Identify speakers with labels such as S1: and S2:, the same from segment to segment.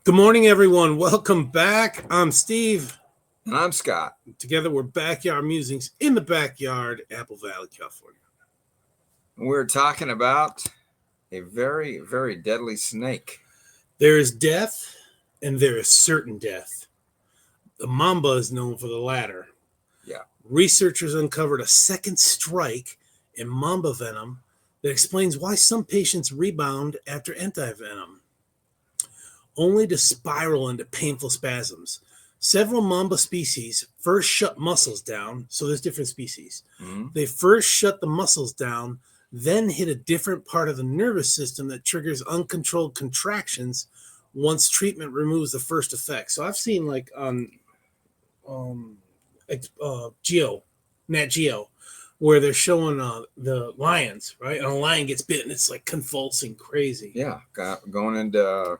S1: Good morning, everyone. Welcome back. I'm Steve.
S2: And I'm Scott.
S1: Together, we're Backyard Musings in the Backyard, Apple Valley, California.
S2: We're talking about a very, very deadly snake.
S1: There is death, and there is certain death. The mamba is known for the latter.
S2: Yeah.
S1: Researchers uncovered a second strike in mamba venom that explains why some patients rebound after antivenom, only to spiral into painful spasms. Several mamba species first shut muscles down, so there's different species.
S2: Mm-hmm.
S1: They first shut the muscles down, then hit a different part of the nervous system that triggers uncontrolled contractions once treatment removes the first effect. So I've seen like on Nat Geo, where they're showing the lions, right? And a lion gets bitten, it's like convulsing crazy.
S2: Yeah, going into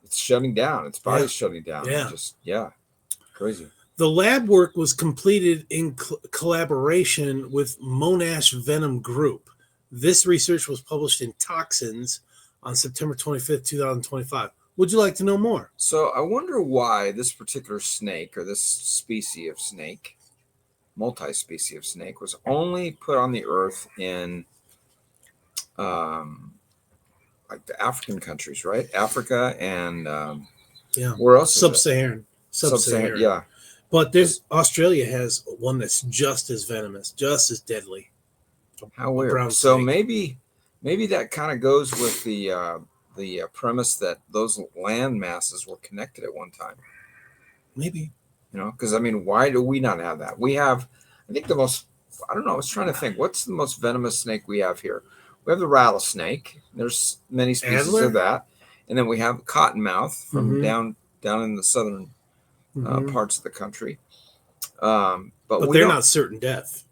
S2: it's shutting down. Its body's shutting down.
S1: Yeah.
S2: Crazy.
S1: The lab work was completed in collaboration with Monash Venom Group. This research was published in Toxins on September 25th, 2025. Would you like to know more?
S2: So I wonder why this particular snake, or this species of snake, multi-species of snake, was only put on the earth in like the African countries, right? Africa and where else?
S1: Sub-Saharan.
S2: Yeah.
S1: But there's Australia has one that's just as venomous, just as deadly.
S2: How weird. So maybe that kind of goes with the premise that those land masses were connected at one time.
S1: Maybe.
S2: Because I mean, why do we not have that? We have, I think I was trying to think, what's the most venomous snake we have here? We have the rattlesnake. There's many species of that. And then we have cottonmouth from down in the southern parts of the country. But
S1: they're not certain death.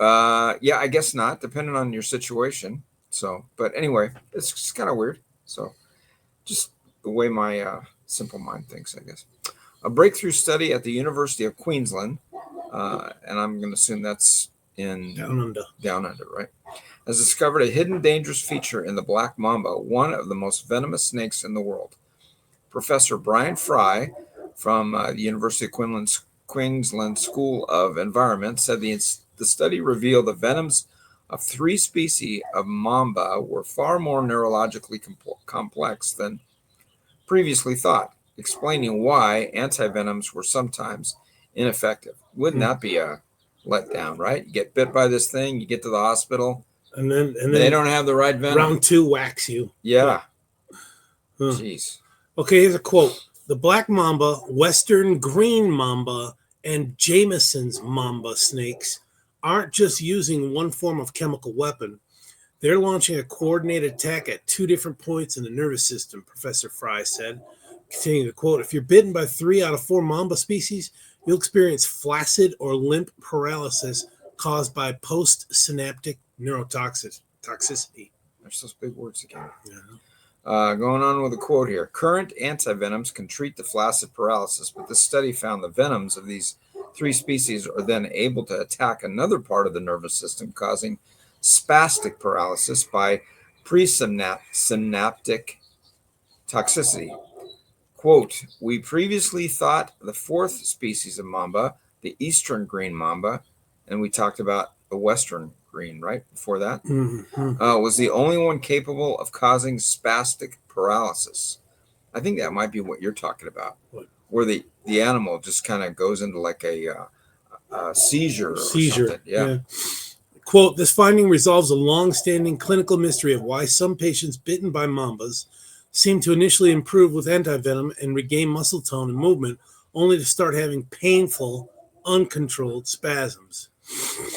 S2: Yeah, I guess not, depending on your situation. So, but anyway, it's just kind of weird. So just the way my simple mind thinks, I guess. A breakthrough study at the University of Queensland, and I'm going to assume that's in Down Under, right? Has discovered a hidden dangerous feature in the Black Mamba, one of the most venomous snakes in the world. Professor Brian Fry from the University of Queensland School of Environment said the study revealed the venoms of 3 species of mamba were far more neurologically complex than previously thought, explaining why antivenoms were sometimes ineffective. Wouldn't that be a letdown, right? You get bit by this thing, you get to the hospital, and then they don't have the right venom.
S1: Round 2 whacks you.
S2: Yeah. Jeez.
S1: Okay, here's a quote. The Black Mamba, Western Green Mamba, and Jameson's Mamba snakes aren't just using one form of chemical weapon. They're launching a coordinated attack at 2 different points in the nervous system, Professor Fry said. Continuing to quote, if you're bitten by 3 out of 4 mamba species, you'll experience flaccid or limp paralysis caused by postsynaptic neurotoxicity.
S2: There's those big words again. Yeah. Going on with a quote here. Current antivenoms can treat the flaccid paralysis, but this study found the venoms of these 3 species are then able to attack another part of the nervous system, causing spastic paralysis by presynaptic toxicity. Quote, we previously thought the 4th species of mamba, the eastern green mamba, and we talked about the western green, right, before that, was the only one capable of causing spastic paralysis. I think that might be what you're talking about, where the animal just kind of goes into like a seizure or something. Yeah.
S1: Quote, this finding resolves a long-standing clinical mystery of why some patients bitten by mambas seem to initially improve with antivenom and regain muscle tone and movement, only to start having painful, uncontrolled spasms.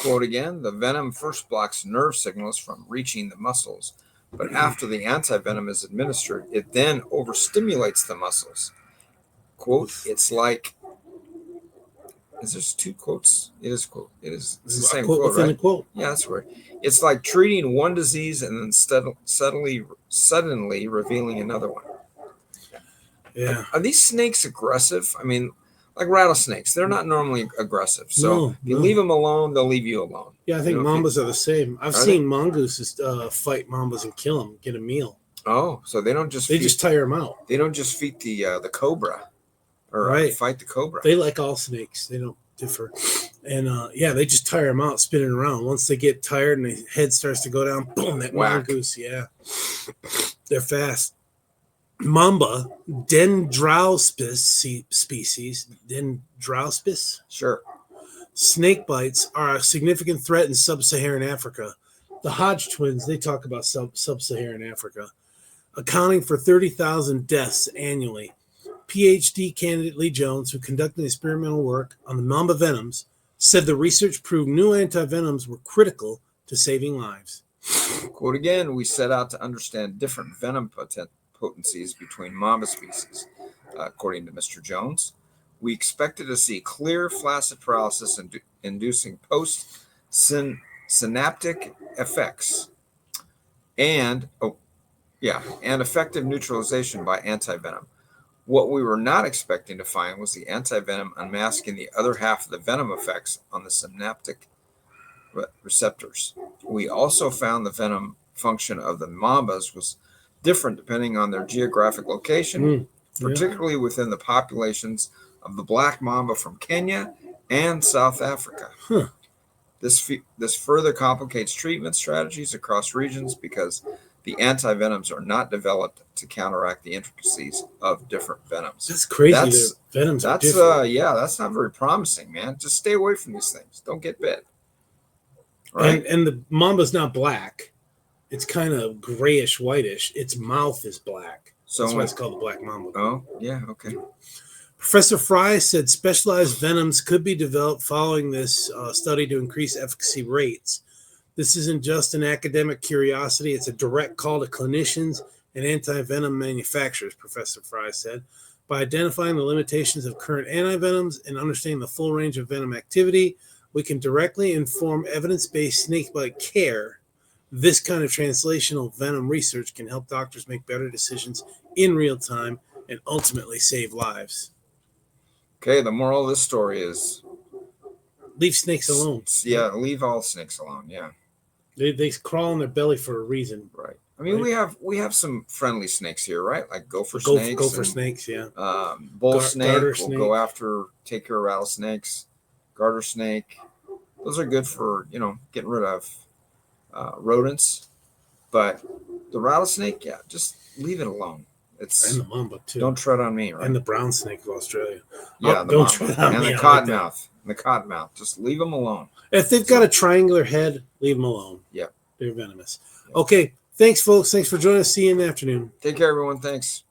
S2: Quote again, the venom first blocks nerve signals from reaching the muscles, but after the antivenom is administered, it then overstimulates the muscles. Quote, it's like, is there 2 quotes? It is quote. It's the same quote, right?
S1: A quote.
S2: Yeah, that's weird. It's like treating one disease and then suddenly revealing another one.
S1: Yeah.
S2: Are these snakes aggressive? I mean, like rattlesnakes, they're not normally aggressive. So if you leave them alone, they'll leave you alone.
S1: Yeah, I think mambas are the same. I've seen mongooses fight mambas and kill them, get a meal.
S2: Oh, so they don't just
S1: They just tire them out.
S2: They don't just feed the cobra, or
S1: Right.
S2: fight the cobra.
S1: They like all snakes. They don't differ. And yeah, they just tire them out, spinning around. Once they get tired and the head starts to go down, boom, that
S2: Whack.
S1: mongoose. Yeah, they're fast. Mamba, Dendrospis species, Dendrospis.
S2: Sure.
S1: Snake bites are a significant threat in sub-Saharan Africa. The Hodge twins, they talk about sub-Saharan Africa, accounting for 30,000 deaths annually. PhD candidate Lee Jones, who conducted experimental work on the mamba venoms, said the research proved new antivenoms were critical to saving lives.
S2: Quote again, we set out to understand different venom potencies between mamba species. According to Mr. Jones, we expected to see clear flaccid paralysis inducing post-synaptic effects and effective neutralization by antivenom. What we were not expecting to find was the antivenom unmasking the other half of the venom effects on the synaptic receptors. We also found the venom function of the mambas was different depending on their geographic location, particularly within the populations of the Black Mamba from Kenya and South Africa.
S1: Huh.
S2: This further complicates treatment strategies across regions because the antivenoms are not developed to counteract the intricacies of different venoms.
S1: That's crazy. Venoms are different.
S2: That's not very promising, man. Just stay away from these things. Don't get bit. Right?
S1: And the mamba's not black. It's kind of grayish, whitish. Its mouth is black. So that's why it's called the Black Mamba.
S2: Oh, yeah, okay.
S1: Professor Fry said specialized venoms could be developed following this study to increase efficacy rates. This isn't just an academic curiosity. It's a direct call to clinicians and antivenom manufacturers, Professor Fry said. By identifying the limitations of current antivenoms and understanding the full range of venom activity, we can directly inform evidence-based snakebite care. This kind of translational venom research can help doctors make better decisions in real time and ultimately save lives.
S2: Okay, the moral of this story is
S1: leave snakes alone.
S2: Yeah, leave all snakes alone. Yeah.
S1: They crawl on their belly for a reason.
S2: Right. I mean, we have some friendly snakes here, right? Like gopher
S1: snakes, yeah.
S2: Bull snake will go after, take care of rattlesnakes. Garter snake. Those are good for, getting rid of rodents. But the rattlesnake, yeah, just leave it alone.
S1: And the mamba too.
S2: Don't tread on me, right?
S1: And the brown snake of Australia.
S2: Yeah,
S1: don't tread on me.
S2: And the cottonmouth. The cottonmouth. Just leave them alone.
S1: If they've got a triangular head, leave them alone.
S2: Yeah.
S1: They're venomous. Yeah. Okay. Thanks, folks. Thanks for joining us. See you in the afternoon.
S2: Take care, everyone. Thanks.